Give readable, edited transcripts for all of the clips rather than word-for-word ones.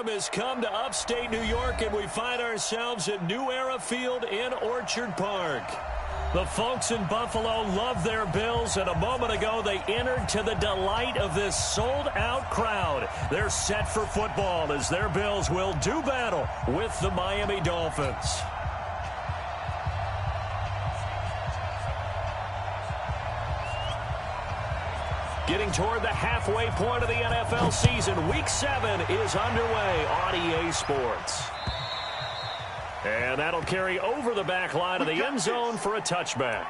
autumn has come to upstate New York, and we find ourselves at New Era Field in Orchard Park. The folks in Buffalo love their Bills, and a moment ago they entered to the delight of this sold-out crowd. They're set for football as their Bills will do battle with the Miami Dolphins. Getting toward the halfway point of the NFL season, Week 7 is underway on EA Sports. And that'll carry over the back line of the end zone for a touchback.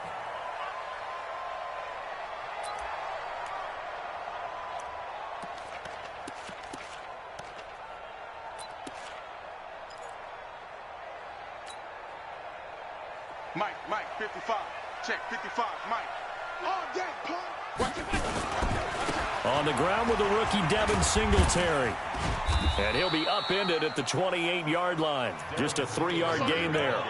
Mike, 55. Check, 55, Mike. Oh, yeah, watch it. On the ground with the rookie Devin Singletary. And he'll be upended at the 28-yard line. Just a 3-yard gain there.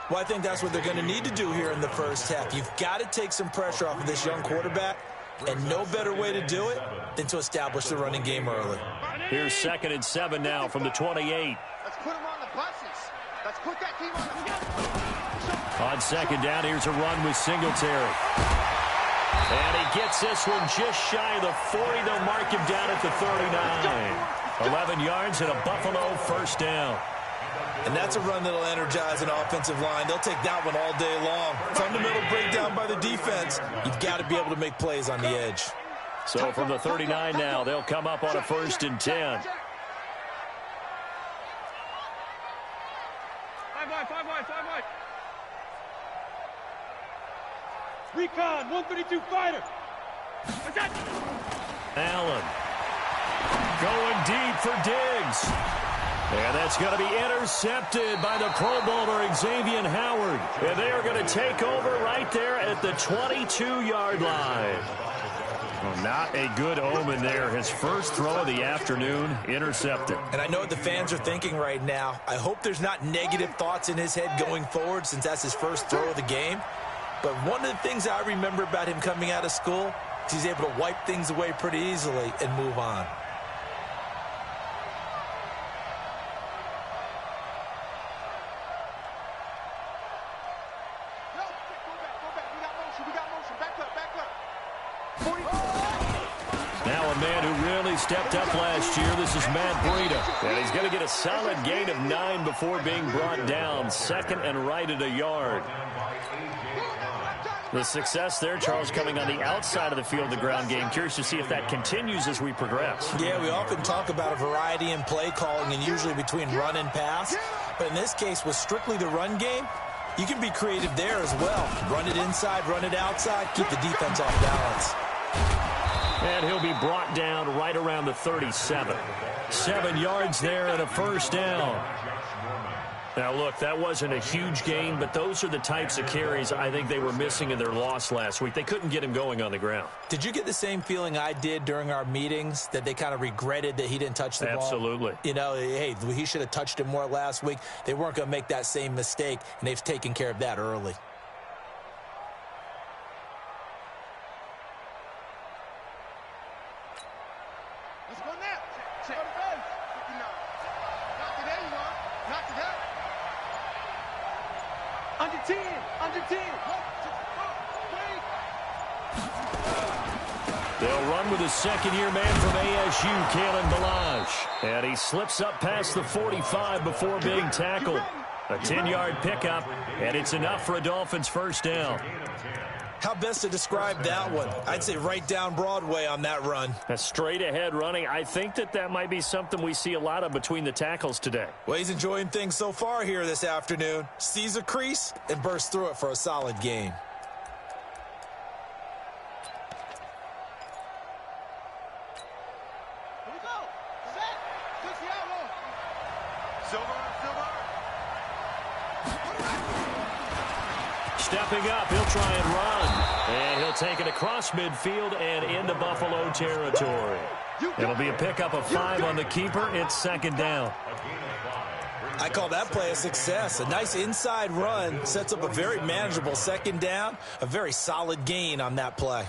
Well, I think that's what they're going to need to do here in the first half. You've got to take some pressure off of this young quarterback, and no better way to do it than to establish the running game early. Here's 2nd and 7 now from the 28. Let's put them on the buses. Let's put that team on the buses. On 2nd down, here's a run with Singletary. And he gets this one just shy of the 40. They'll mark him down at the 39. 11 yards and a Buffalo first down. And that's a run that'll energize an offensive line. They'll take that one all day long. Fundamental breakdown by the defense. You've got to be able to make plays on the edge. So from the 39 now, they'll come up on a 1st and 10. 5 wide. Recon, 132 fighter. Allen going deep for Diggs. And that's going to be intercepted by the Pro Bowler Xavier Howard. And they are going to take over right there at the 22-yard line. Well, not a good omen there. His first throw of the afternoon intercepted. And I know what the fans are thinking right now. I hope there's not negative thoughts in his head going forward since that's his first throw of the game. But one of the things I remember about him coming out of school is he's able to wipe things away pretty easily and move on. Now a man who really stepped up last year. This is Matt Breida. And he's going to get a solid gain of 9 before being brought down. 2nd and right at a yard. The success there, Charles, coming on the outside of the field, the ground game. Curious to see if that continues as we progress. Yeah, we often talk about a variety in play calling and usually between run and pass. But in this case, with strictly the run game, you can be creative there as well. Run it inside, run it outside, keep the defense off balance. And he'll be brought down right around the 37. 7 yards there and a first down. Now, look, that wasn't a huge gain, but those are the types of carries I think they were missing in their loss last week. They couldn't get him going on the ground. Did you get the same feeling I did during our meetings, that they kind of regretted that he didn't touch the ball? Absolutely. You know, hey, he should have touched it more last week. They weren't going to make that same mistake, and they've taken care of that early. Let's go now. Check. Not today, you want. Not today. Under 10. They'll run with a second-year man from ASU, Kalen Ballage. And he slips up past the 45 before being tackled. A 10-yard pickup, and it's enough for a Dolphins first down. How best to describe that one? I'd say right down Broadway on that run. A straight-ahead running. I think that might be something we see a lot of between the tackles today. Well, he's enjoying things so far here this afternoon. Sees a crease and bursts through it for a solid gain. Here we go. Set. Touch the elbow. Silver. Stepping up, he'll try and run. And he'll take it across midfield and into Buffalo territory. It'll be a pickup of 5 on the keeper. It's 2nd down. I call that play a success. A nice inside run sets up a very manageable 2nd down. A very solid gain on that play.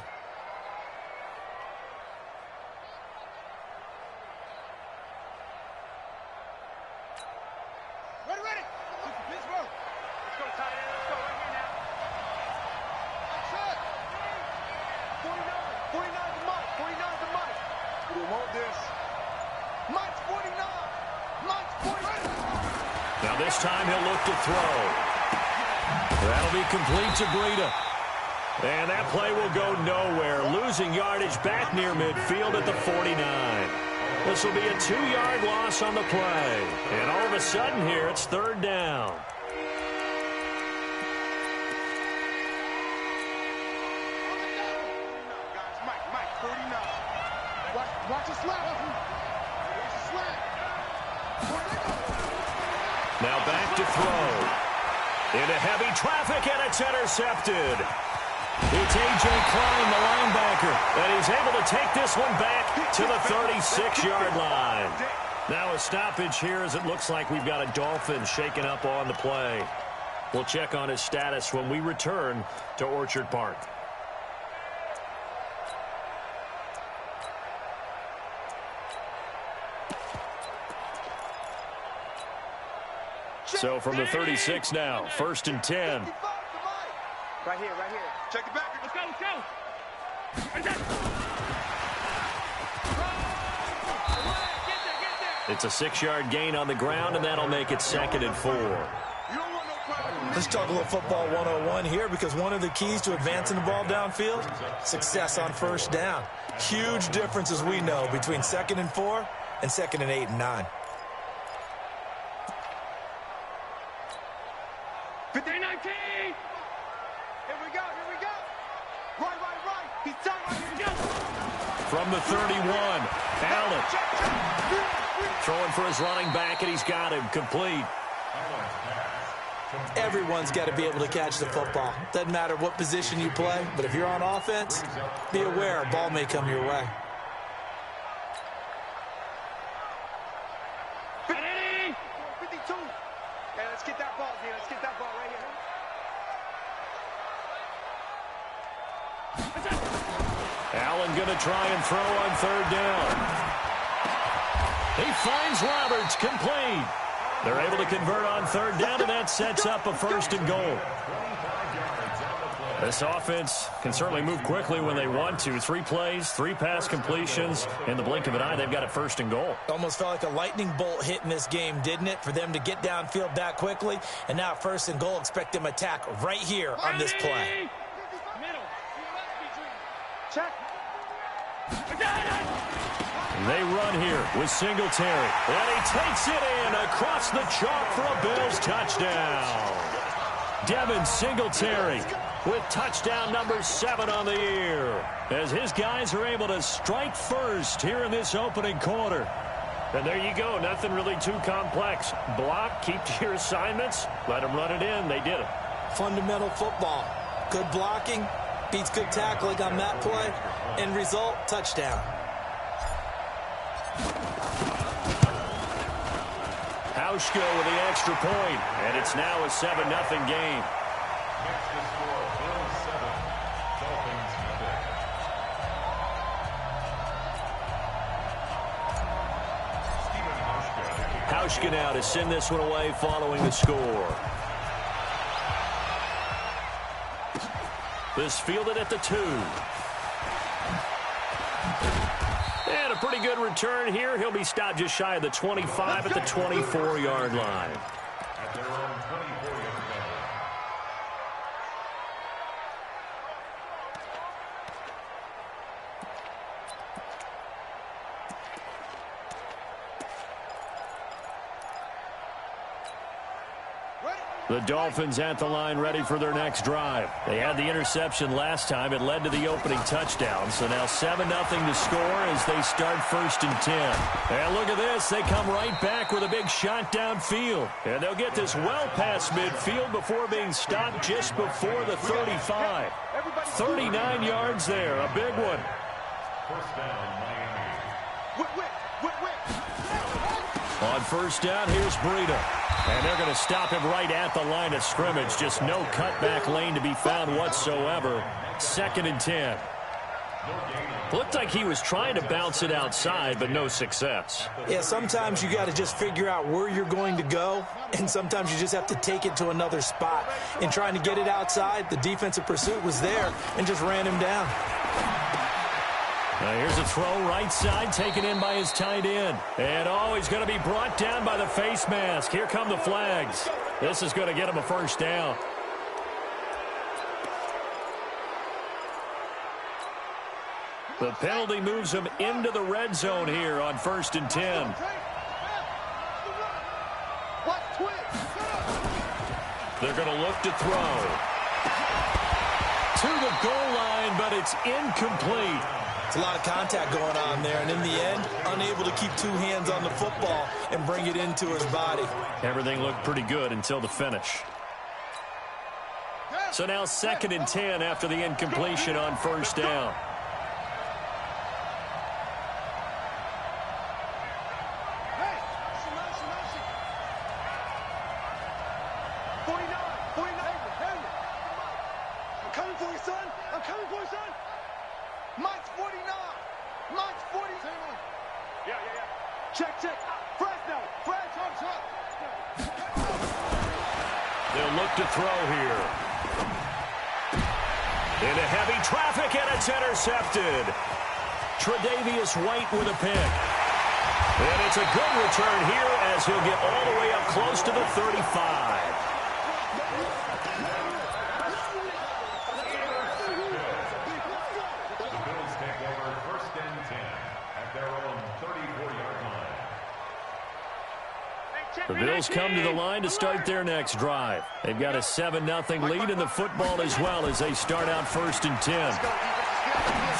want this. Mike's 49. Mike's 49. Now this time he'll look to throw. That'll be complete to Breida. And that play will go nowhere. Losing yardage back near midfield at the 49. This will be a 2-yard loss on the play. And all of a sudden here, it's third down. Mike, 49. Watch the slap. Watch the slap. Now back to throw. Into heavy traffic, and it's intercepted. It's A.J. Klein, the linebacker, and he's able to take this one back to the 36-yard line. Now a stoppage here as it looks like we've got a Dolphin shaken up on the play. We'll check on his status when we return to Orchard Park. So from the 36 now, 1st and 10. Right here. Check it back. Let's go. Right there. It's a 6-yard gain on the ground, and that'll make it 2nd and 4. Let's talk a little football 101 here, because one of the keys to advancing the ball downfield, success on first down. Huge difference, as we know, between 2nd and 4 and 2nd and 8 and 9. 15-19. Here we go. Right. He's tight. From the 31, Allen. Throwing for his running back, and he's got him complete. Everyone's got to be able to catch the football. Doesn't matter what position you play, but if you're on offense, be aware a ball may come your way. 52. Hey, let's get that ball, D. Let's get that ball right here. Allen going to try and throw on 3rd down. He finds Roberts, complete. They're able to convert on 3rd down, and that sets up a 1st and goal. This offense can certainly move quickly when they want to. 3 plays, 3 pass completions. In the blink of an eye, they've got it 1st and goal. Almost felt like a lightning bolt hit in this game, didn't it? For them to get downfield that quickly. And now 1st and goal, expect them to attack right here on this play. Check. They run here with Singletary. And he takes it in across the chalk for a Bills touchdown. Devin Singletary with touchdown number 7 on the year, as his guys are able to strike first here in this opening quarter. And there you go. Nothing really too complex. Block, keep to your assignments, let them run it in. They did it. Fundamental football. Good blocking beats good tackling on that play. End result, touchdown. Hauschka with the extra point, and it's now a 7-0 game. Hauschka now to send this one away following the score. This fielded at the 2. And a pretty good return here. He'll be stopped just shy of the 25 at the 24-yard line. At their own 24-yard line. The Dolphins at the line ready for their next drive. They had the interception last time. It led to the opening touchdown. So now 7-0 to score as they start 1st and 10. And look at this. They come right back with a big shot downfield. And they'll get this well past midfield before being stopped just before the 35. 39 yards there. A big one. First down, Miami. On 1st down, here's Breida. And they're going to stop him right at the line of scrimmage. Just no cutback lane to be found whatsoever. 2nd and 10. Looked like he was trying to bounce it outside, but no success. Yeah, sometimes you got to just figure out where you're going to go, and sometimes you just have to take it to another spot. In trying to get it outside, the defensive pursuit was there and just ran him down. Here's a throw right side, taken in by his tight end. And, he's going to be brought down by the face mask. Here come the flags. This is going to get him a first down. The penalty moves him into the red zone here on 1st and 10. They're going to look to throw. To the goal line, but it's incomplete. It's a lot of contact going on there, and in the end, unable to keep two hands on the football and bring it into his body. Everything looked pretty good until the finish. So now 2nd and 10 after the incompletion on 1st down. They'll look to throw here. Into heavy traffic, and it's intercepted. Tre'Davious White with a pick. And it's a good return here as he'll get all the way up close to the 35. The Bills take over 1st and 10 at their own 34-yard line. The Bills come to the line to start their next drive. They've got a 7-0 lead in the football as well as they start out 1st and 10.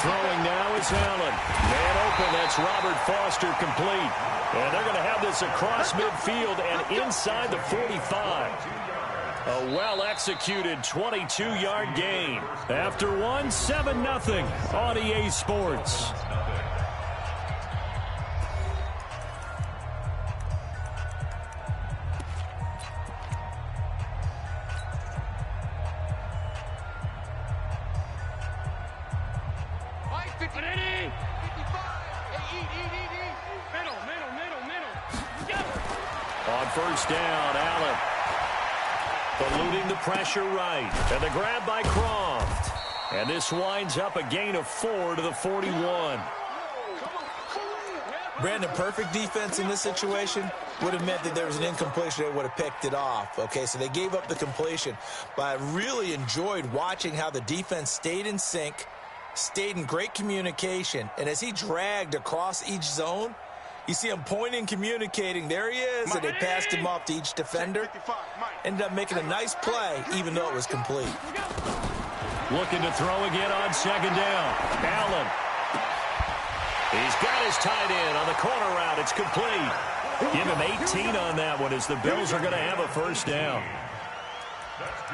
Throwing now is Allen. Man open, that's Robert Foster complete. And they're going to have this across midfield and inside the 45. A well-executed 22-yard gain. After one, 7-0 on EA Sports. On 1st down, Allen. Eluding the pressure right. And the grab by Croft. And this winds up a gain of 4 to the 41. Brandon, perfect defense in this situation would have meant that there was an incompletion. They would have picked it off. Okay, so they gave up the completion. But I really enjoyed watching how the defense stayed in sync, stayed in great communication. And as he dragged across each zone, you see him pointing, communicating. There he is, and they passed him off to each defender. Ended up making a nice play, even though it was complete. Looking to throw again on 2nd down. Allen. He's got his tight end on the corner route. It's complete. Give him 18 on that one as the Bills are going to have a 1st down.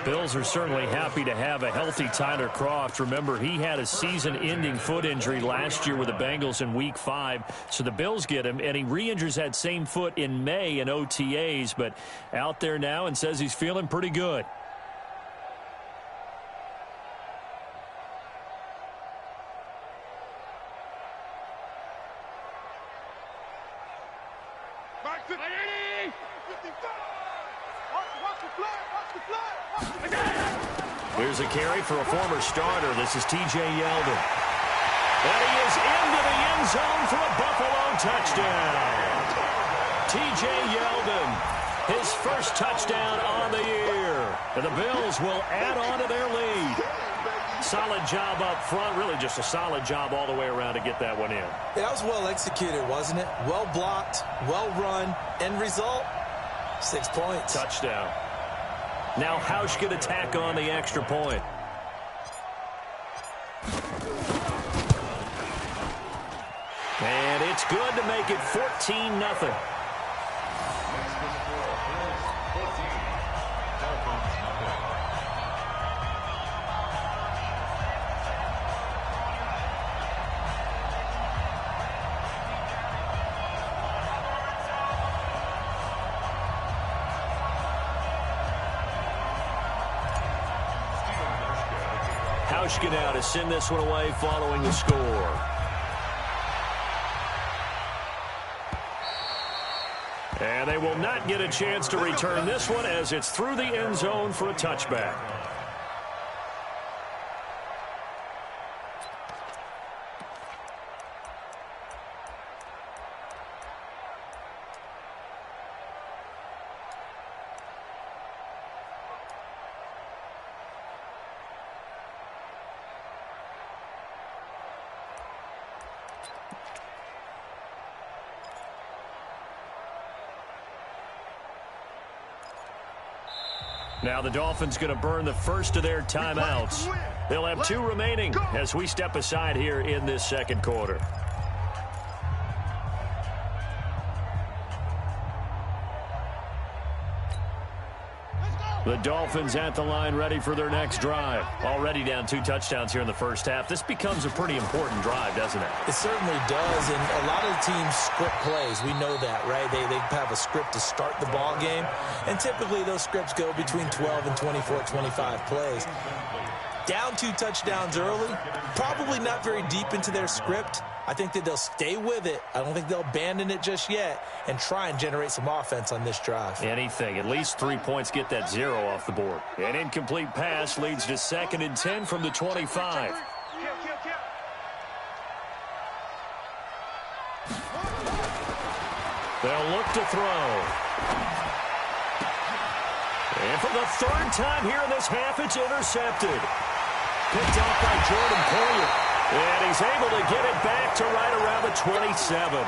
Bills are certainly happy to have a healthy Tyler Croft. Remember, he had a season-ending foot injury last year with the Bengals in Week 5. So the Bills get him, and he re-injures that same foot in May in OTAs, but out there now and says he's feeling pretty good. Here's a carry for a former starter. This is T.J. Yeldon. And he is into the end zone for a Buffalo touchdown. T.J. Yeldon, his first touchdown on the year. And the Bills will add on to their lead. Solid job up front. Really just a solid job all the way around to get that one in. Yeah, that was well executed, wasn't it? Well blocked, well run. End result, 6 points. Touchdown. Now Hausch could attack on the extra point. And it's good to make it 14-0. Hauschka now to send this one away following the score. And they will not get a chance to return this one as it's through the end zone for a touchback. Now the Dolphins going to burn the first of their timeouts. They'll have 2 remaining as we step aside here in this second quarter. The Dolphins at the line ready for their next drive. Already down 2 touchdowns here in the first half. This becomes a pretty important drive, doesn't it? It certainly does, and a lot of the teams script plays. We know that, right? They have a script to start the ball game, and typically those scripts go between 12 and 24, 25 plays. Down 2 touchdowns early, probably not very deep into their script. I think that they'll stay with it. I don't think they'll abandon it just yet and try and generate some offense on this drive. Anything. At least 3 points, get that 0 off the board. An incomplete pass leads to 2nd and 10 from the 25. They'll look to throw. And for the 3rd time here in this half, it's intercepted. Picked off by Jordan Poyer. And he's able to get it back to right around the 27.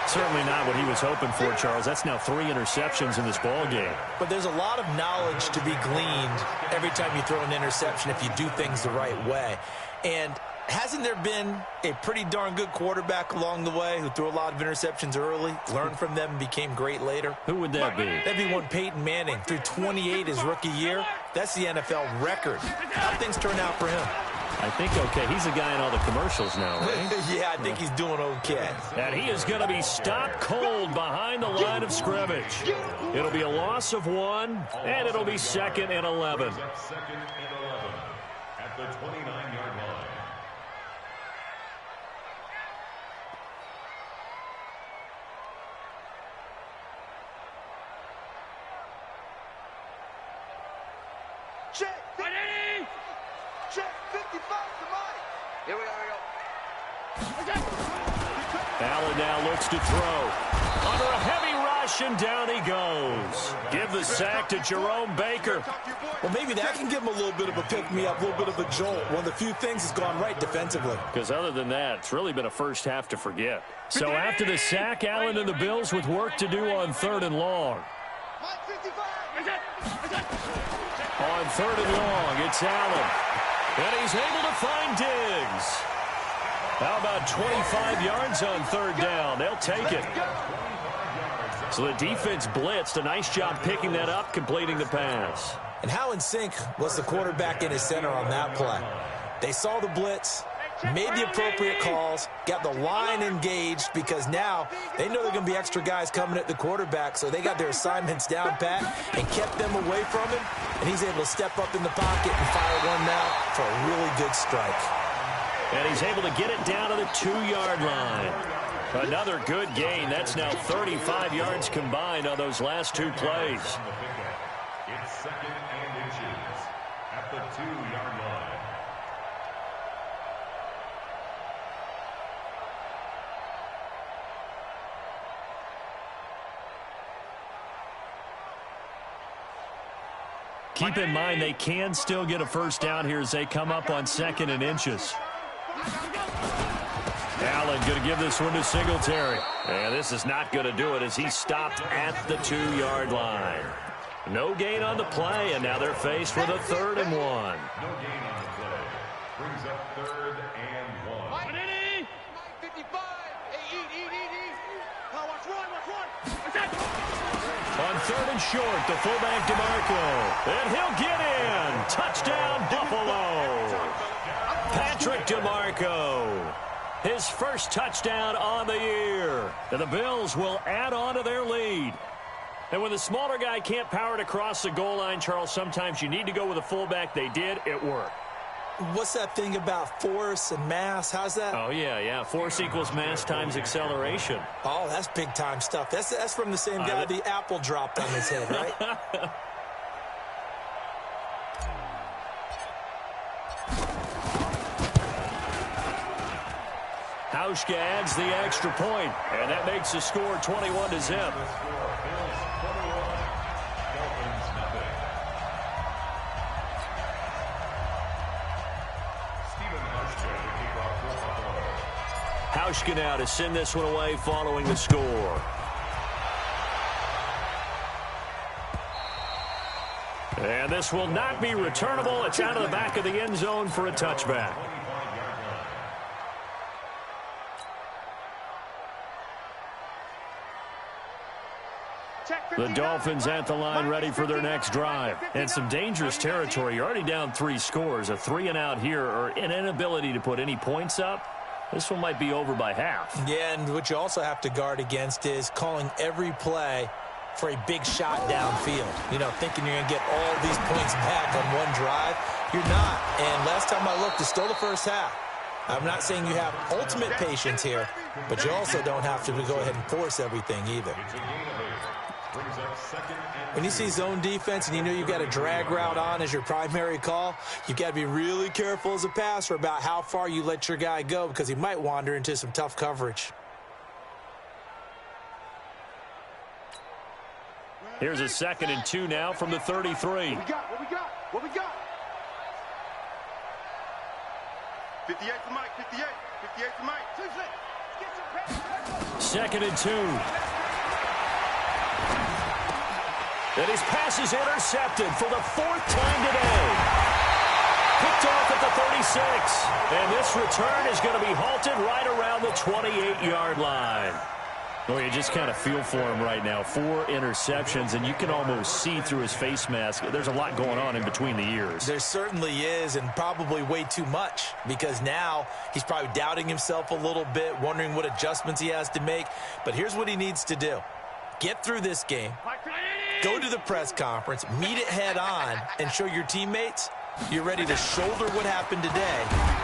Certainly not what he was hoping for, Charles. That's now 3 interceptions in this ball game. But there's a lot of knowledge to be gleaned every time you throw an interception if you do things the right way. And hasn't there been a pretty darn good quarterback along the way who threw a lot of interceptions early, learned from them, and became great later? Who would that be? That'd be one Peyton Manning. Threw 28 his rookie year. That's the NFL record. How'd things turn out for him? I think okay. He's a guy in all the commercials now, right? Yeah, I think he's doing okay. And he is going to be stopped cold behind the line of scrimmage. It'll be a loss of 1, and it'll be 2nd and 11. 2nd and 11 at the 29-yard line. Check. Ready? Check 55 to Mike. Here we go. Allen now looks to throw. Under a heavy rush, and down he goes. Give the sack to Jerome Baker. Well, maybe that can give him a little bit of a pick-me-up, a little bit of a jolt. One of the few things has gone right defensively. Because other than that, it's really been a first half to forget. So after the sack, Allen and the Bills with work to do on 3rd and long. On 3rd and long, it's Allen. And he's able to find Diggs. How about 25 yards on 3rd down? They'll take it. So the defense blitzed. A nice job picking that up, completing the pass. And how in sync was the quarterback in his center on that play? They saw the blitz, made the appropriate calls, got the line engaged because now they know they're going to be extra guys coming at the quarterback, so they got their assignments down pat and kept them away from him, and he's able to step up in the pocket and fire one now for a really good strike. And he's able to get it down to the 2-yard line. Another good gain. That's now 35 yards combined on those last 2 plays. It's 2nd and inches at the 2-yard line. Keep in mind they can still get a first down here as they come up on 2nd and inches. Allen going to give this one to Singletary. And this is not going to do it as he stopped at the 2-yard line. No gain on the play, and now they're faced with a 3rd and 1. No gain on the play. Brings up 3rd and 1. Mike 55. Hey, eat. Now watch run. On 3rd and short, the fullback DeMarco. And he'll get in. Touchdown, Buffalo. Patrick DeMarco. His first touchdown on the year. And the Bills will add on to their lead. And when the smaller guy can't power it across the goal line, Charles, sometimes you need to go with a fullback. They did. It worked. What's that thing about force and mass? How's that? Oh, yeah. Force equals mass times acceleration. Oh, that's big-time stuff. That's from the same guy the apple dropped on his head, right? Hauschka adds the extra point, and that makes the score 21-0. Hauschka now to send this one away following the score. And this will not be returnable. It's out of the back of the end zone for a touchback. The Dolphins at the line ready for their next drive. And some dangerous territory. You're already down 3 scores. A 3-and-out here or an inability to put any points up. This one might be over by half. Yeah, and what you also have to guard against is calling every play for a big shot downfield. You know, thinking you're going to get all these points back on one drive. You're not. And last time I looked, it's still the first half. I'm not saying you have ultimate patience here, but you also don't have to go ahead and force everything either. When you see zone defense and you know you've got a drag route on as your primary call, you've got to be really careful as a passer about how far you let your guy go because he might wander into some tough coverage. Here's a 2nd and 2 now from the 33. What we got? What we got? 58 to Mike, 58. 58 to Mike. 2nd and 2. And his pass is intercepted for the 4th time today. Picked off at the 36. And this return is going to be halted right around the 28-yard line. Well, you just kind of feel for him right now. 4 interceptions, and you can almost see through his face mask. There's a lot going on in between the ears. There certainly is, and probably way too much, because now he's probably doubting himself a little bit, wondering what adjustments he has to make. But here's what he needs to do. Get through this game, go to the press conference, meet it head on, and show your teammates you're ready to shoulder what happened today,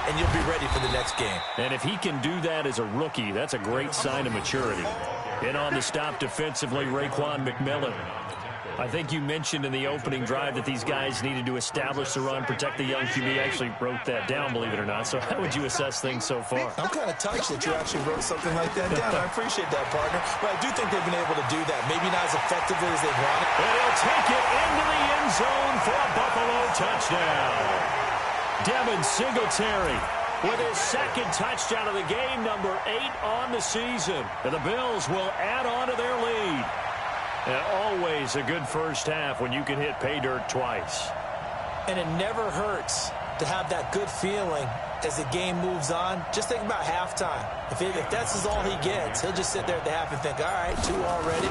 and you'll be ready for the next game. And if he can do that as a rookie, that's a great sign of maturity. In on the stop defensively, Raekwon McMillan. I think you mentioned in the opening drive that these guys needed to establish the run, protect the young QB. I actually wrote that down, believe it or not. So how would you assess things so far? I'm kind of touched that you actually wrote something like that down. I appreciate that, partner. But I do think they've been able to do that. Maybe not as effectively as they wanted. And he'll take it into the end zone for a Buffalo touchdown. Devin Singletary with his 2nd touchdown of the game, number 8 on the season. And the Bills will add on to their lead. And always a good first half when you can hit pay dirt twice. And it never hurts to have that good feeling as the game moves on. Just think about halftime. If that's all he gets, he'll just sit there at the half and think, all right, 2 already.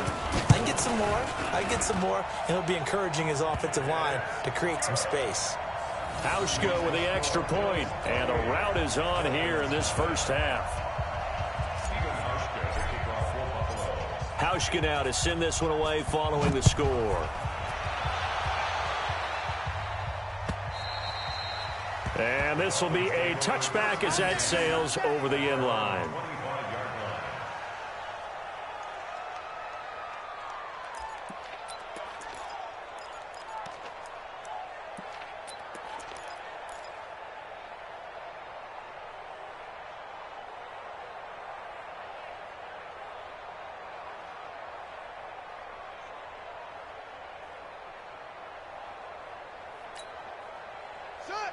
I can get some more. I can get some more. And he'll be encouraging his offensive line to create some space. Hauschka with the extra point. And the route is on here in this first half. Hauschka now to send this one away following the score. And this will be a touchback as that sails over the end line.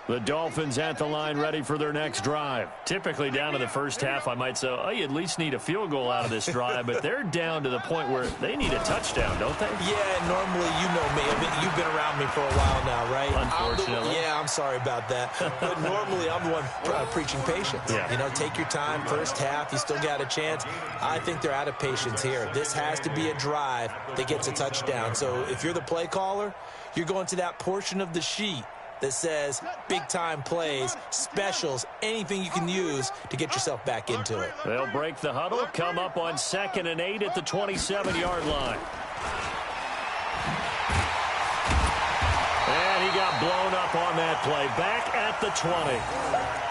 The Dolphins at the line ready for their next drive. Typically down to the first half, I might say, oh, you at least need a field goal out of this drive, but they're down to the point where they need a touchdown, don't they? Yeah, normally, you know me. You've been around me for a while now, right? Unfortunately. I'm sorry about that. But normally, I'm the one preaching patience. Yeah. You know, take your time. First half, you still got a chance. I think they're out of patience here. This has to be a drive that gets a touchdown. So if you're the play caller, you're going to that portion of the sheet that says big-time plays, specials, anything you can use to get yourself back into it. They'll break the huddle, come up on 2nd and 8 at the 27-yard line. And he got blown up on that play. Back at the 20.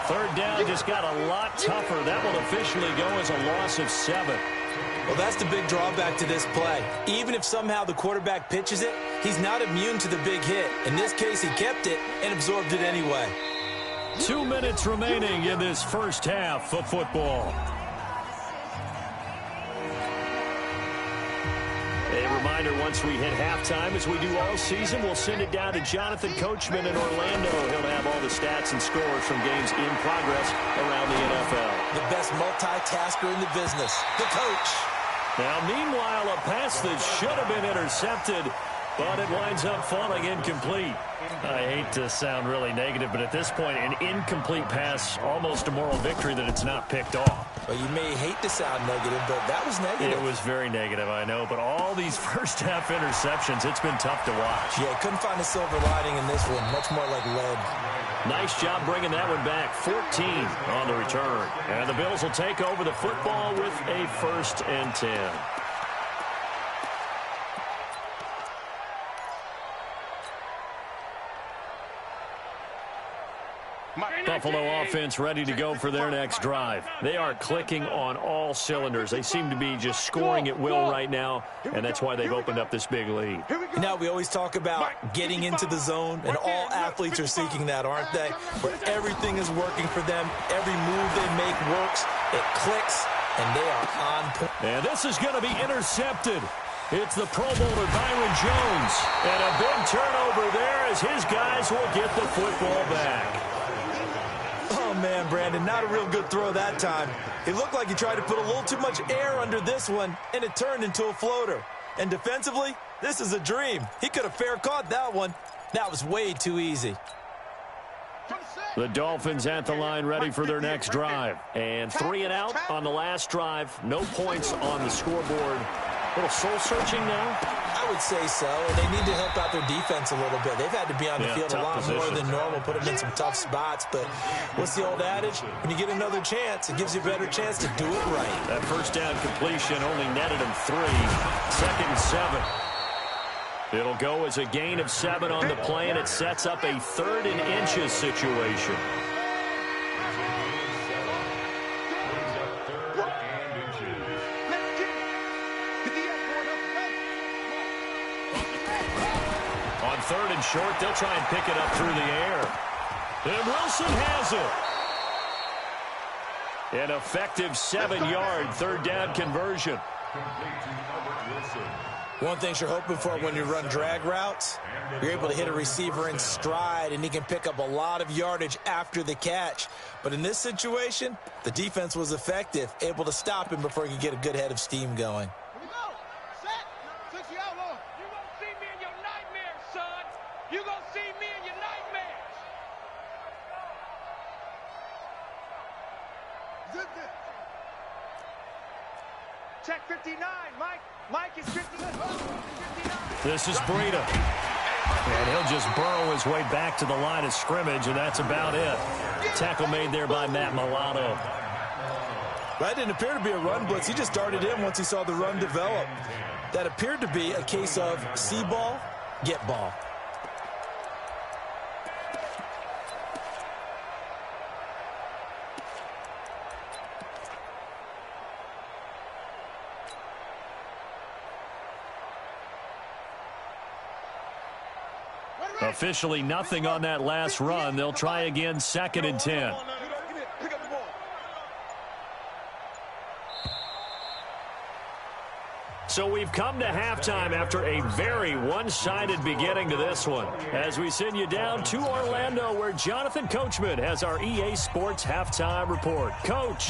3rd down just got a lot tougher. That will officially go as a loss of 7. Well, that's the big drawback to this play. Even if somehow the quarterback pitches it, he's not immune to the big hit. In this case, he kept it and absorbed it anyway. 2 minutes remaining in this first half of football. A reminder, once we hit halftime, as we do all season, we'll send it down to Jonathan Coachman in Orlando. He'll have all the stats and scores from games in progress around the NFL. The best multitasker in the business, the coach. Now, meanwhile, a pass that should have been intercepted but it winds up falling incomplete. I hate to sound really negative, but at this point, an incomplete pass, almost a moral victory that it's not picked off. Well, you may hate to sound negative, but that was negative. It was very negative, I know, but all these first-half interceptions, it's been tough to watch. Yeah, couldn't find a silver lining in this one. Much more like lead. Nice job bringing that one back. 14 on the return. And the Bills will take over the football with a 1st and 10. Buffalo offense ready to go for their next drive. They are clicking on all cylinders. They seem to be just scoring at will right now, and that's why they've opened up this big lead. Now, we always talk about getting into the zone, and all athletes are seeking that, aren't they? Where everything is working for them. Every move they make works. It clicks, and they are on point. And this is going to be intercepted. It's the Pro Bowler Byron Jones. And a big turnover there as his guys will get the football back. Oh, man, Brandon, not a real good throw that time. It looked like he tried to put a little too much air under this one, and it turned into a floater. And defensively, this is a dream. He could have fair caught that one. That was way too easy. The Dolphins at the line ready for their next drive. And 3 and out on the last drive. No points on the scoreboard. A little soul-searching now? I would say so, and they need to help out their defense a little bit. They've had to be on the field a lot more than normal, put them in some tough spots. But what's the old adage? When you get another chance, it gives you a better chance to do it right. That first down completion only netted him 3. 2nd and 7. It'll go as a gain of 7 on the play, and it sets up a 3rd and inches situation. On 3rd and short, they'll try and pick it up through the air. And Wilson has it. An effective 7-yard 3rd down conversion. One thing you're hoping for when you run drag routes, you're able to hit a receiver in stride, and he can pick up a lot of yardage after the catch. But in this situation, the defense was effective, able to stop him before he could get a good head of steam going. Check 59, Mike is 59. This is Breida. And he'll just burrow his way back to the line of scrimmage, and that's about it. Tackle made there by Matt Milano. That didn't appear to be a run blitz. He just darted in once he saw the run develop. That appeared to be a case of see ball, get ball. Officially nothing on that last run. They'll try again, 2nd and 10. So we've come to halftime after a very one-sided beginning to this one. As we send you down to Orlando, where Jonathan Coachman has our EA Sports Halftime Report. Coach.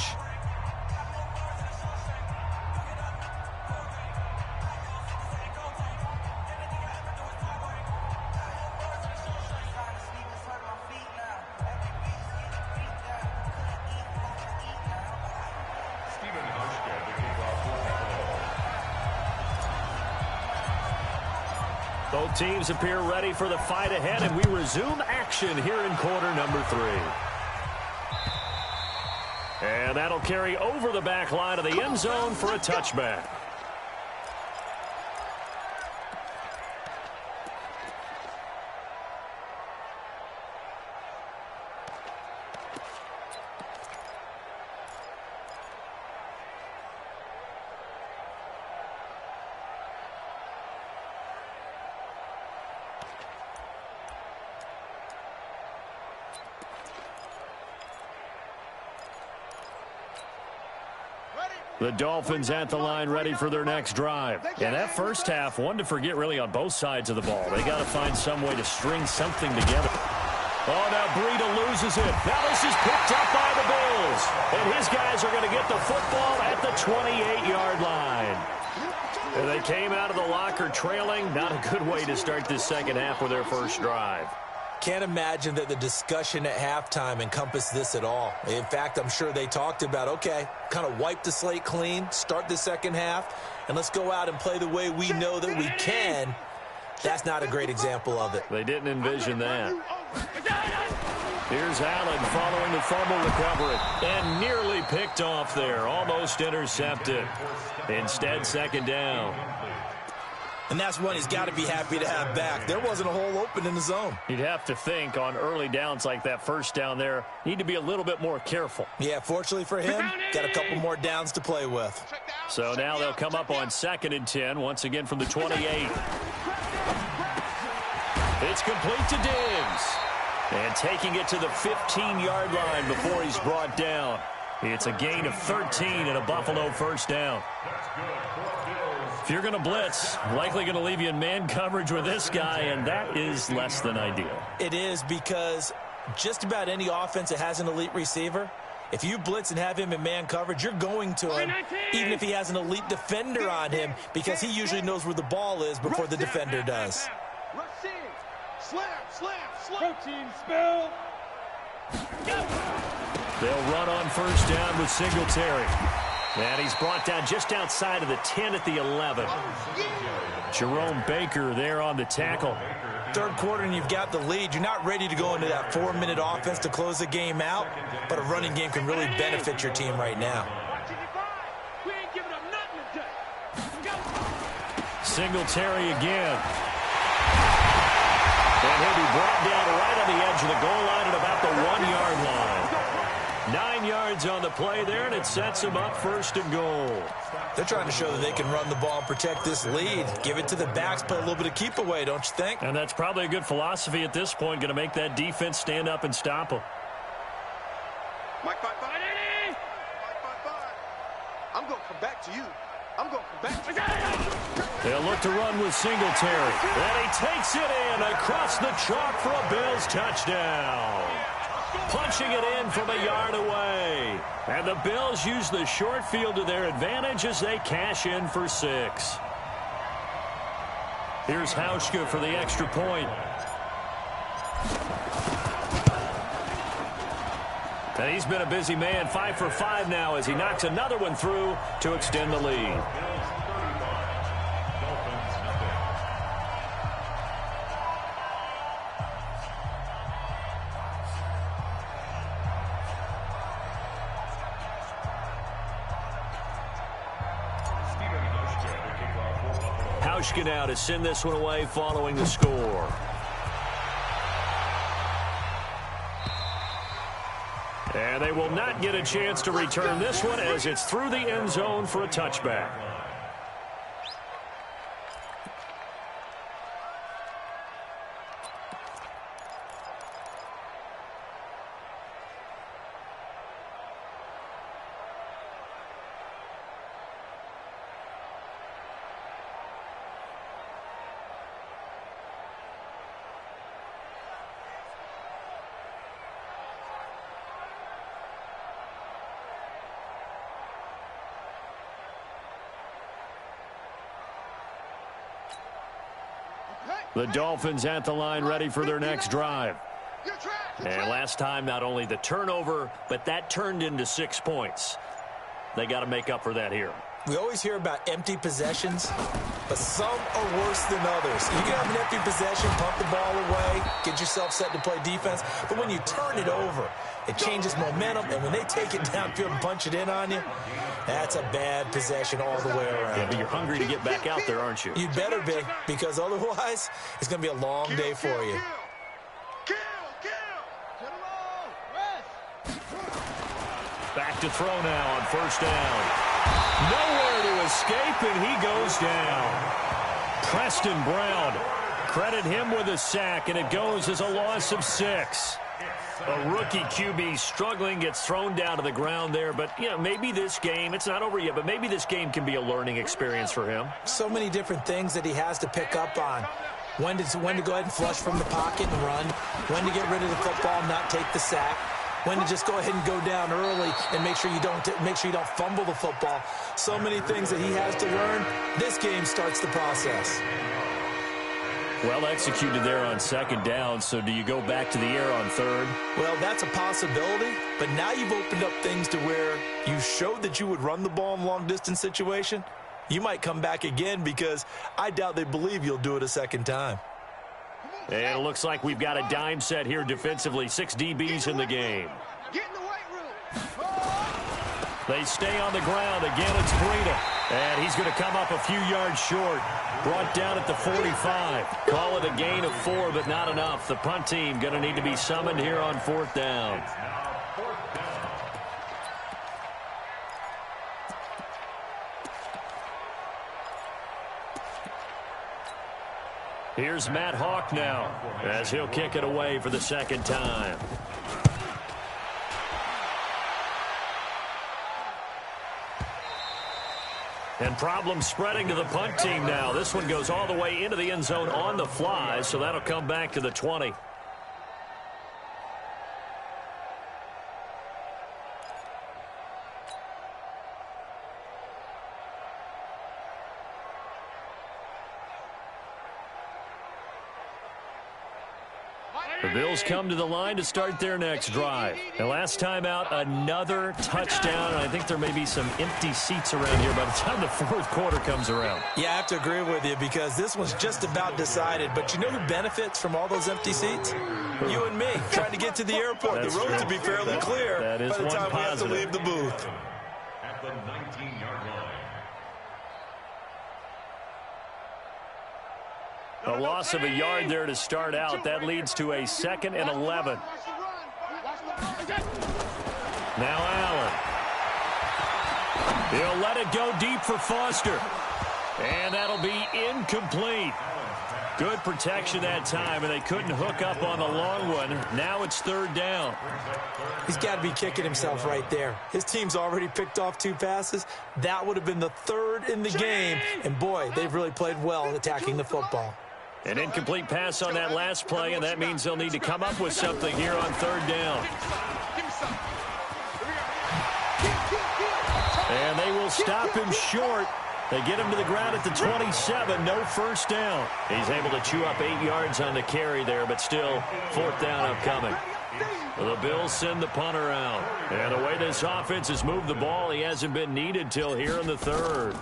Both teams appear ready for the fight ahead, and we resume action here in quarter number 3. And that'll carry over the back line of the end zone for a touchback. The Dolphins at the line ready for their next drive. And that first half, one to forget really on both sides of the ball. They got to find some way to string something together. Oh, now Breida loses it. Now this is picked up by the Bills. And his guys are going to get the football at the 28-yard line. And they came out of the locker trailing. Not a good way to start this second half with their first drive. Can't imagine that the discussion at halftime encompassed this at all. In fact, I'm sure they talked about, okay, kind of wipe the slate clean, start the second half, and let's go out and play the way we know that we can. That's not a great example of it. They didn't envision that. Here's Allen following the fumble recovery and nearly picked off there, almost intercepted. Instead, second down. And that's one he's got to be happy to have back. There wasn't a hole open in the zone. You'd have to think on early downs like that first down there, need to be a little bit more careful. Yeah, fortunately for him, got a couple more downs to play with. So now they'll come up on 2nd and 10, once again from the 28. It's complete to Diggs. And taking it to the 15-yard line before he's brought down. It's a gain of 13 and a Buffalo first down. If you're going to blitz, likely going to leave you in man coverage with this guy, and that is less than ideal. It is, because just about any offense that has an elite receiver, if you blitz and have him in man coverage, you're going to him, even if he has an elite defender on him, because he usually knows where the ball is before the defender does. Protein spill. They'll run on first down with Singletary. And he's brought down just outside of the 10 at the 11. Jerome Baker there on the tackle. Third quarter and you've got the lead. You're not ready to go into that 4-minute offense to close the game out, but a running game can really benefit your team right now. Singletary again. And he'll be brought down right on the edge of the goal line at about the 1-yard line. 9 yards on the play there, and it sets him up first and goal. They're trying to show that they can run the ball and protect this lead. Give it to the backs, play a little bit of keep away, don't you think? And that's probably a good philosophy at this point, going to make that defense stand up and stop them. Mike, 5-5. Mike, 5-5. I'm going to come back to you. I'm going to come back to you. They'll look to run with Singletary. And he takes it in across the chalk for a Bills touchdown. Punching it in from a yard away. And the Bills use the short field to their advantage as they cash in for 6. Here's Hauschka for the extra point. And he's been a busy man, 5 for 5 now as he knocks another one through to extend the lead. Hauschka now to send this one away following the score. And they will not get a chance to return this one as it's through the end zone for a touchback. The Dolphins at the line ready for their next drive. And last time, not only the turnover, but that turned into 6 points. They got to make up for that here. We always hear about empty possessions, but some are worse than others. You can have an empty possession, pump the ball away, get yourself set to play defense, but when you turn it over, it changes momentum, and when they take it downfield and punch it in on you, that's a bad possession all the way around. Yeah, but you're hungry to get back out there, aren't you? You'd better be, because otherwise, it's going to be a long day for you. Back to throw now on first down. Nowhere to escape, and he goes down. Preston Brown, credit him with a sack, and it goes as a loss of 6. A rookie QB struggling, gets thrown down to the ground there. But, you know, maybe this game, it's not over yet, but maybe this game can be a learning experience for him. So many different things that he has to pick up on. When to go ahead and flush from the pocket and run. When to get rid of the football and not take the sack. when to just go ahead and go down early and make sure you don't fumble the football. So many things that he has to learn. This game starts the process. Well executed there on second down, so do you go back to the air on third? Well, that's a possibility, but now you've opened up things to where you showed that you would run the ball in long-distance situation. You might come back again because I doubt they believe you'll do it a second time. And it looks like we've got a dime set here defensively. 6 DBs in the game. Get in the weight room. They stay on the ground. Again, it's Breida. And he's going to come up a few yards short. Brought down at the 45. Call it a gain of 4, but not enough. The punt team going to need to be summoned here on 4th down. Here's Matt Hawk now as he'll kick it away for the second time. And problems spreading to the punt team now. This one goes all the way into the end zone on the fly, so that'll come back to the 20. The Bills come to the line to start their next drive. And last time out, another touchdown. And I think there may be some empty seats around here by the time the 4th quarter comes around. Yeah, I have to agree with you because this one's just about decided. But you know who benefits from all those empty seats? You and me, trying to get to the airport. The roads will be fairly clear by the time we have to leave the booth. At the 19-yard line. A loss of a yard there to start out. That leads to a 2nd and 11. Now Allen. He'll let it go deep for Foster. And that'll be incomplete. Good protection that time, and they couldn't hook up on the long one. Now it's 3rd down. He's got to be kicking himself right there. His team's already picked off 2 passes. That would have been the 3rd in the game. And, boy, they've really played well attacking the football. An incomplete pass on that last play, and that means they'll need to come up with something here on 3rd down. And they will stop him short. They get him to the ground at the 27. No first down. He's able to chew up 8 yards on the carry there, but still 4th down upcoming. The Bills send the punter out. And the way this offense has moved the ball, he hasn't been needed till here in the 3rd.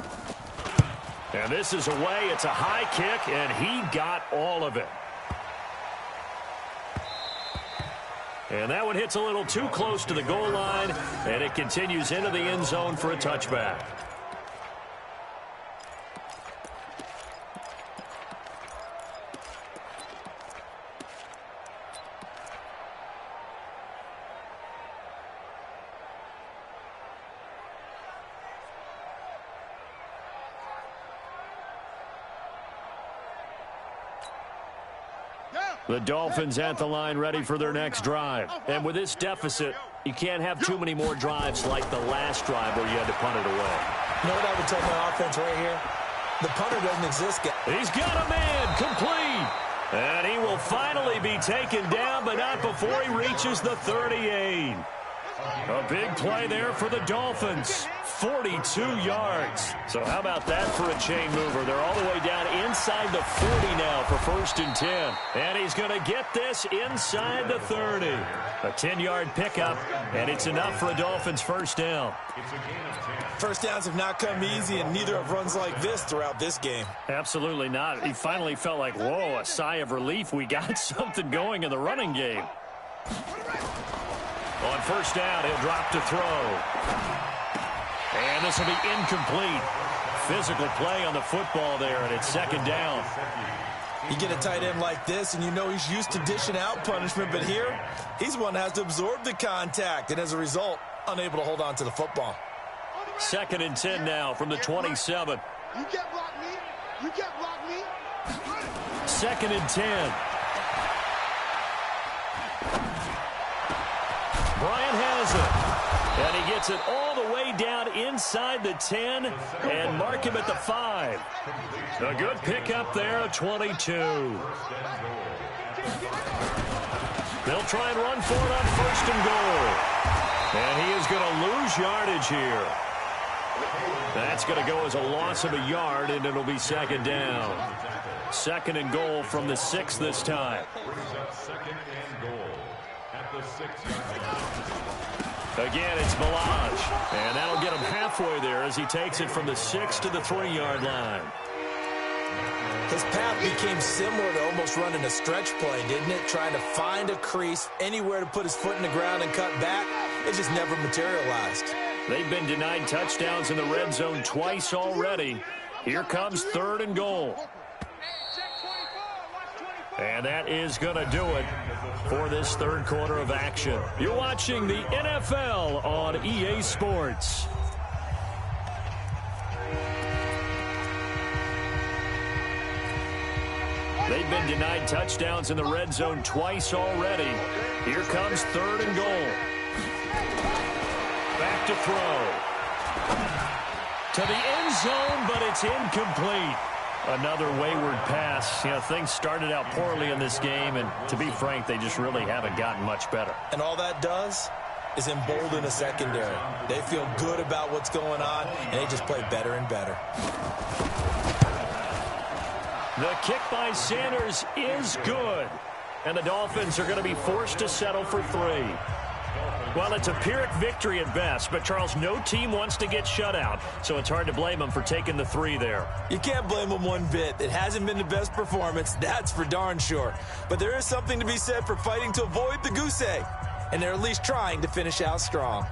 And this is away. It's a high kick, and he got all of it. And that one hits a little too close to the goal line, and it continues into the end zone for a touchback. The Dolphins at the line ready for their next drive. And with this deficit, you can't have too many more drives like the last drive where you had to punt it away. You know what I would tell my offense right here? The punter doesn't exist, guys. He's got a man complete. And he will finally be taken down, but not before he reaches the 38. A big play there for the Dolphins. 42 yards. So how about that for a chain mover? They're all the way down inside the 40 now for 1st and 10. And he's going to get this inside the 30. A 10-yard pickup, and it's enough for a Dolphins first down. First downs have not come easy, and neither have runs like this throughout this game. Absolutely not. He finally felt like, whoa, a sigh of relief. We got something going in the running game. On 1st down, he'll drop to throw. And this will be incomplete. Physical play on the football there, and it's 2nd down. You get a tight end like this, and you know he's used to dishing out punishment, but here, he's one that has to absorb the contact, and as a result, unable to hold on to the football. 2nd and 10 now from the 27. You can't block me. You can't block me. 2nd and 10. Bryant has it. And he gets it all the way down inside the 10 and mark him at the 5. A good pickup there, 22. They'll try and run for it on 1st and goal. And he is going to lose yardage here. That's going to go as a loss of a yard, and it'll be 2nd down. 2nd and goal from the 6 this time. 2nd and goal at the 6-yard line. Again, it's Balaj. And that'll get him halfway there as he takes it from the 6 to the 3-yard line. His path became similar to almost running a stretch play, didn't it? Trying to find a crease, anywhere to put his foot in the ground and cut back. It just never materialized. They've been denied touchdowns in the red zone twice already. Here comes 3rd and goal. And that is going to do it for this 3rd quarter of action. You're watching the NFL on EA Sports. They've been denied touchdowns in the red zone twice already. Here comes 3rd and goal. Back to throw. To the end zone, but it's incomplete. Another wayward pass. You know, things started out poorly in this game, and to be frank, they just really haven't gotten much better. And all that does is embolden a secondary. They feel good about what's going on, and they just play better and better. The kick by Sanders is good. And the Dolphins are going to be forced to settle for 3. Well, it's a Pyrrhic victory at best, but, Charles, no team wants to get shut out, so it's hard to blame them for taking the 3 there. You can't blame them one bit. It hasn't been the best performance, that's for darn sure. But there is something to be said for fighting to avoid the goose egg, and they're at least trying to finish out strong.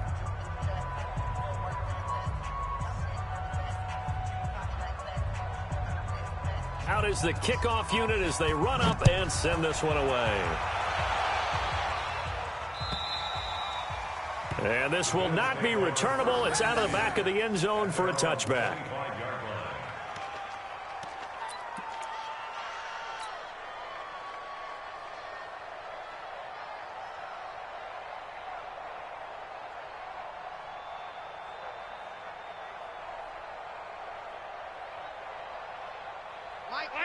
Out is the kickoff unit as they run up and send this one away. And this will not be returnable. It's out of the back of the end zone for a touchback.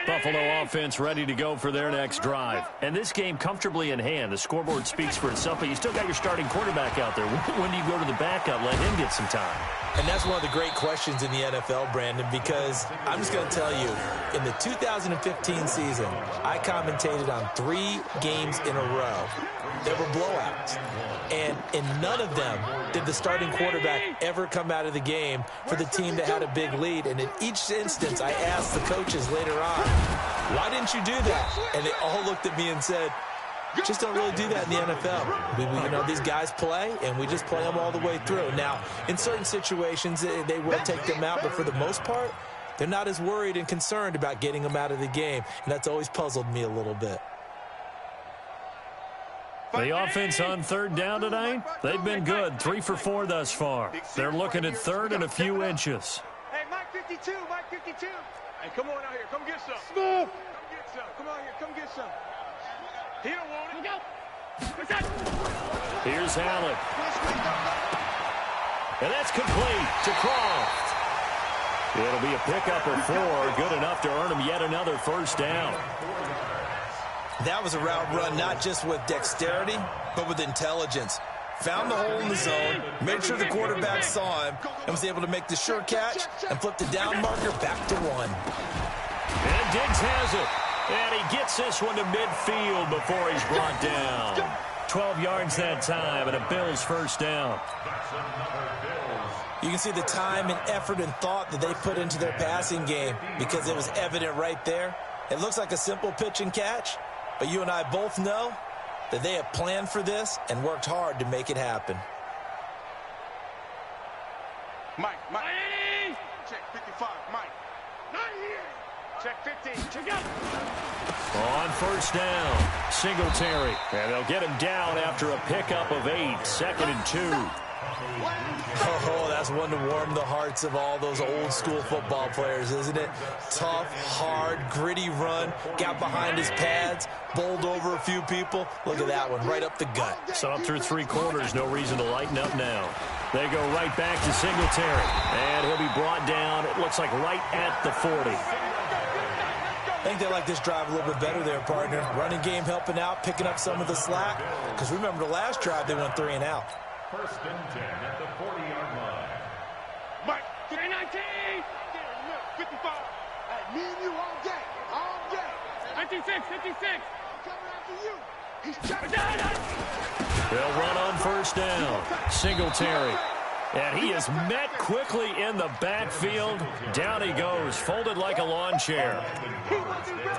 Buffalo offense ready to go for their next drive. And this game comfortably in hand. The scoreboard speaks for itself, but you still got your starting quarterback out there. When do you go to the backup, let him get some time? And that's one of the great questions in the NFL, Brandon, because I'm just going to tell you, in the 2015 season, I commentated on 3 games in a row. There were blowouts. And in none of them did the starting quarterback ever come out of the game for the team that had a big lead. And in each instance, I asked the coaches later on, why didn't you do that? And they all looked at me and said, just don't really do that in the NFL. You know, these guys play, and we just play them all the way through. Now, in certain situations, they will take them out, but for the most part, they're not as worried and concerned about getting them out of the game, and that's always puzzled me a little bit. The offense on 3rd down tonight, they've been good. 3 for 4 thus far. They're looking at 3rd and a few inches. Hey, Mike 52, Mike 52. Hey, come on out here. Come get some. Smooth. Come get some. Come out here. Come get some. He don't want it. Look out. Here's Allen. And that's complete to Croft. It'll be a pickup of 4, good enough to earn him yet another 1st down. That was a route run not just with dexterity, but with intelligence. Found the hole in the zone, made sure the quarterback saw him, and was able to make the sure catch and flip the down marker back to 1. And Diggs has it. And he gets this one to midfield before he's brought down. 12 yards that time, and a Bills 1st down. You can see the time and effort and thought that they put into their passing game because it was evident right there. It looks like a simple pitch and catch, but you and I both know that they have planned for this and worked hard to make it happen. Mike. Check 55, Mike. Not here. Check 15. Check out. On 1st down, Singletary. And they'll get him down after a pickup of 8, 2nd and 2. Oh, that's one to warm the hearts of all those old school football players, isn't it? Tough, hard, gritty run, got behind his pads, bowled over a few people. Look at that one, right up the gut. So up through 3 quarters, no reason to lighten up now. They go right back to Singletary, and he'll be brought down, it looks like right at the 40. I think they like this drive a little bit better there, partner. Running game helping out, picking up some of the slack. Because remember the last drive, they went 3 and out. First and 10 at the 40-yard line. Mike, 19. 55. Hey, me and you all day. All day. 56, 56. Coming after you. He's trying to... They'll run on first down. Singletary. And he is met quickly in the backfield. Down he goes, folded like a lawn chair.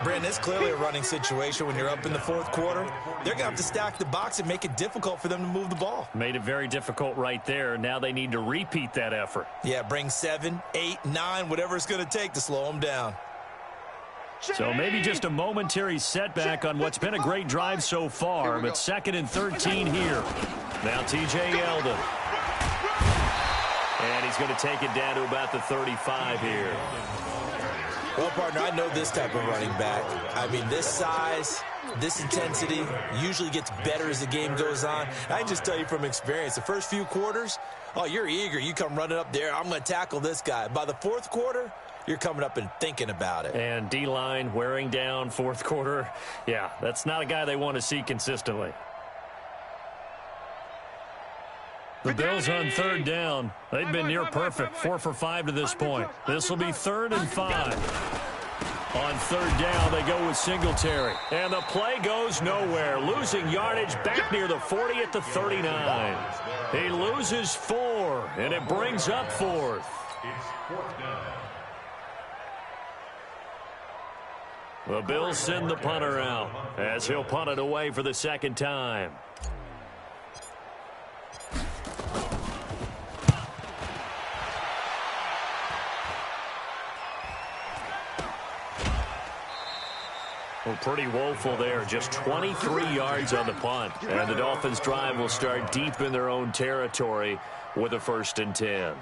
Brandon, it's clearly a running situation when you're up in the fourth quarter. They're going to have to stack the box and make it difficult for them to move the ball. Made it very difficult right there. Now they need to repeat that effort. Yeah, bring 7, 8, 9, whatever it's going to take to slow them down. So maybe just a momentary setback on what's been a great drive so far, but 2nd and 13 here. Now T.J. Yeldon. And he's going to take it down to about the 35 here. Well, partner, I know this type of running back. I mean, this size, this intensity usually gets better as the game goes on. I can just tell you from experience, the first few quarters, oh, you're eager. You come running up there, I'm going to tackle this guy. By the fourth quarter, you're coming up and thinking about it. And D-line wearing down fourth quarter. Yeah, that's not a guy they want to see consistently. The Bills on 3rd down. They've been near perfect, 4 for 5 to this point. This will be 3rd and 5. On 3rd down, they go with Singletary. And the play goes nowhere. Losing yardage back near the 40 at the 39. He loses 4, and it brings up 4th. It's 4th down. The Bills send the punter out as he'll punt it away for the 2nd time. Well, pretty woeful there. Just 23 yards on the punt. And the Dolphins' drive will start deep in their own territory with a 1st and 10.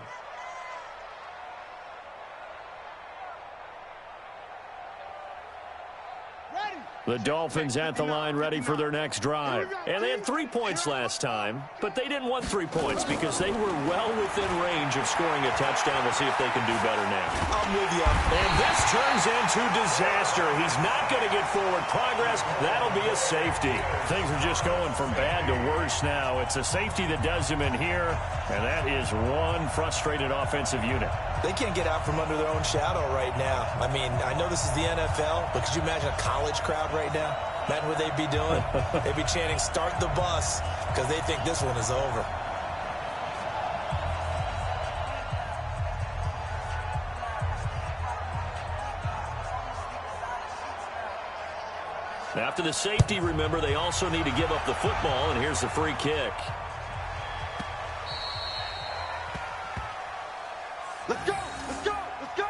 The Dolphins at the line ready for their next drive. And they had 3 points last time, but they didn't want 3 points because they were well within range of scoring a touchdown. We'll see if they can do better now. I'm with you. And this turns into disaster. He's not going to get forward progress. That'll be a safety. Things are just going from bad to worse now. It's a safety that does him in here, and that is one frustrated offensive unit. They can't get out from under their own shadow right now. I mean, I know this is the NFL, but could you imagine a college crowd right now? Imagine what they'd be doing. They'd be chanting, "Start the bus," because they think this one is over. After the safety, remember, they also need to give up the football, and here's the free kick. Let's go! Let's go! Let's go!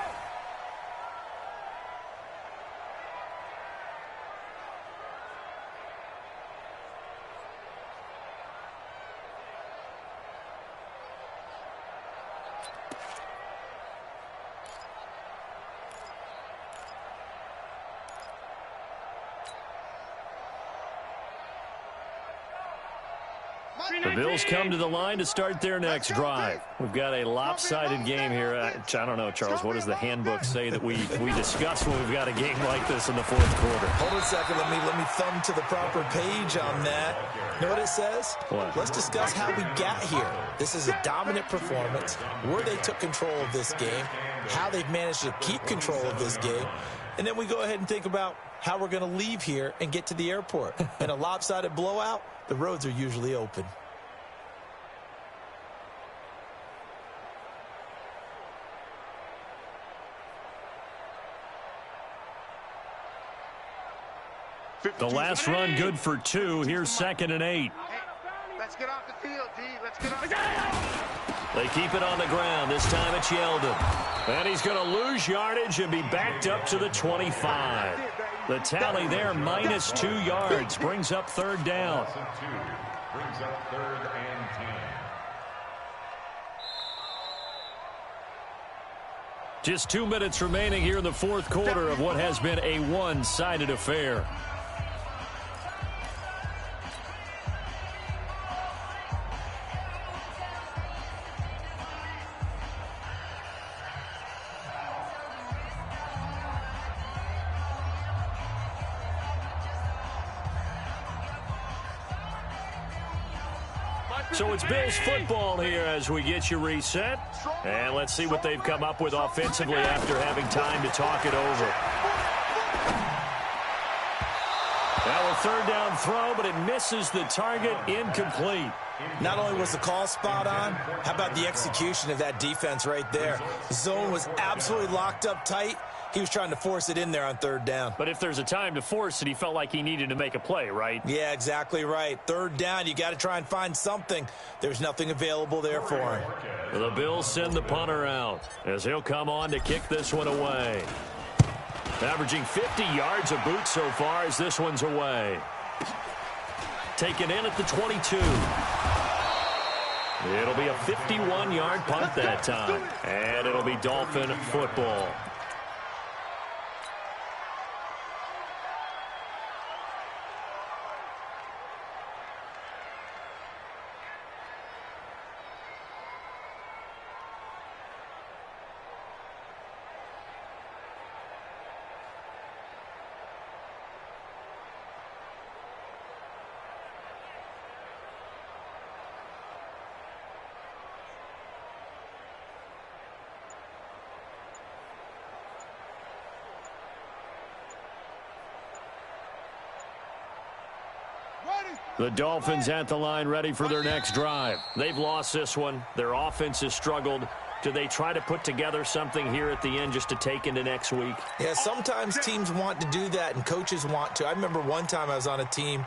The Bills come to the line to start their next drive. We've got a lopsided game here. I don't know, Charles, what does the handbook say that we discuss when we've got a game like this in the fourth quarter? Hold on a second. Let me thumb to the proper page on that. You know what it says? What? Let's discuss how we got here. This is a dominant performance, where they took control of this game, how they've managed to keep control of this game, and then we go ahead and think about how we're going to leave here and get to the airport. In a lopsided blowout, the roads are usually open. The last run good for 2. Here's 2nd and 8. Let's get off the field, D. Let's get off. They keep it on the ground. This time it's Yeldon. And he's going to lose yardage and be backed up to the 25. The tally there, minus 2 yards. Brings up 3rd down. Brings up 3rd and 10. Just 2 minutes remaining here in the fourth quarter of what has been a one-sided affair. So it's Bills football here as we get you reset. And let's see what they've come up with offensively after having time to talk it over. Now a third down throw, but it misses the target, incomplete. Not only was the call spot on, how about the execution of that defense right there? The zone was absolutely locked up tight. He was trying to force it in there on third down. But if there's a time to force it, he felt like he needed to make a play, right? Yeah, exactly right. Third down, you got to try and find something. There's nothing available there for him. The Bills send the punter out as he'll come on to kick this one away. Averaging 50 yards a boot so far as this one's away. Taken in at the 22. It'll be a 51-yard punt that time. And it'll be Dolphin football. The Dolphins at the line ready for their next drive. They've lost this one. Their offense has struggled. Do they try to put together something here at the end just to take into next week? Yeah, sometimes teams want to do that and coaches want to. I remember one time I was on a team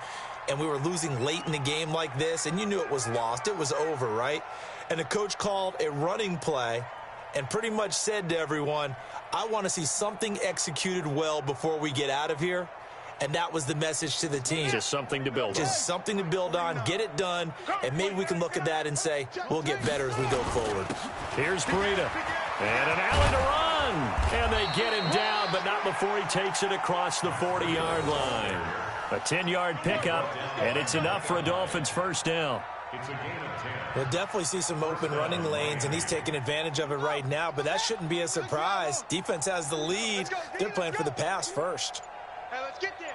and we were losing late in the game like this, and you knew it was lost. It was over, right? And the coach called a running play and pretty much said to everyone, I want to see something executed well before we get out of here. And that was the message to the team. Just something to build on. Just something to build on, get it done, and maybe we can look at that and say, we'll get better as we go forward. Here's Breida. And an alley to run. And they get him down, but not before he takes it across the 40-yard line. A 10-yard pickup, and it's enough for a Dolphins first down. We'll definitely see some open running lanes, and he's taking advantage of it right now, but that shouldn't be a surprise. Defense has the lead. They're playing for the pass first. Hey, let's get this.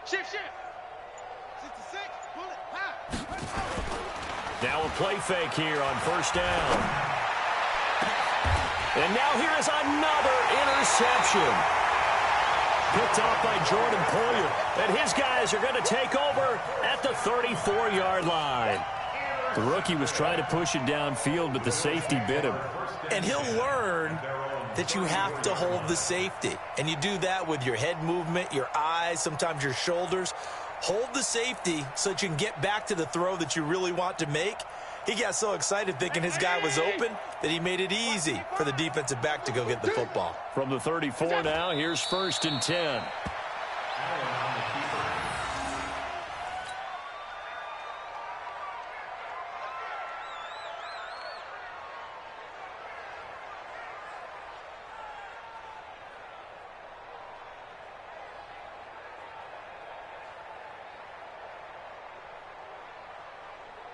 Shift. 66, pull it, pass. Now a play fake here on first down. And now here is another interception. Picked off by Jordan Poyer. And his guys are going to take over at the 34-yard line. The rookie was trying to push it downfield, but the safety bit him. And he'll learn that you have to hold the safety. And you do that with your head movement, your eyes, sometimes your shoulders. Hold the safety so that you can get back to the throw that you really want to make. He got so excited thinking his guy was open that he made it easy for the defensive back to go get the football. From the 34 now, here's 1st and 10.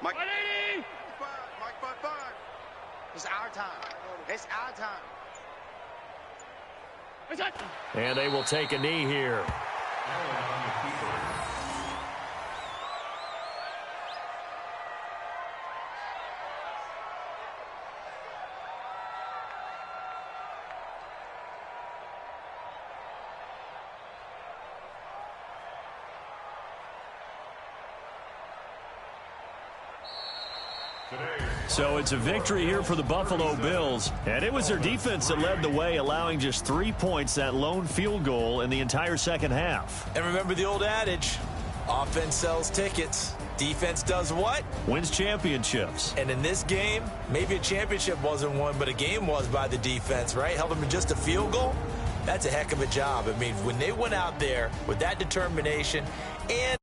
Mike 5. It's our time. It's our time. And they will take a knee here. So it's a victory here for the Buffalo Bills, and it was their defense that led the way, allowing just 3 points, that lone field goal in the entire second half. And remember the old adage, offense sells tickets. Defense does what? Wins championships. And in this game, maybe a championship wasn't won, but a game was by the defense, right? Held them to just a field goal. That's a heck of a job. I mean, when they went out there with that determination and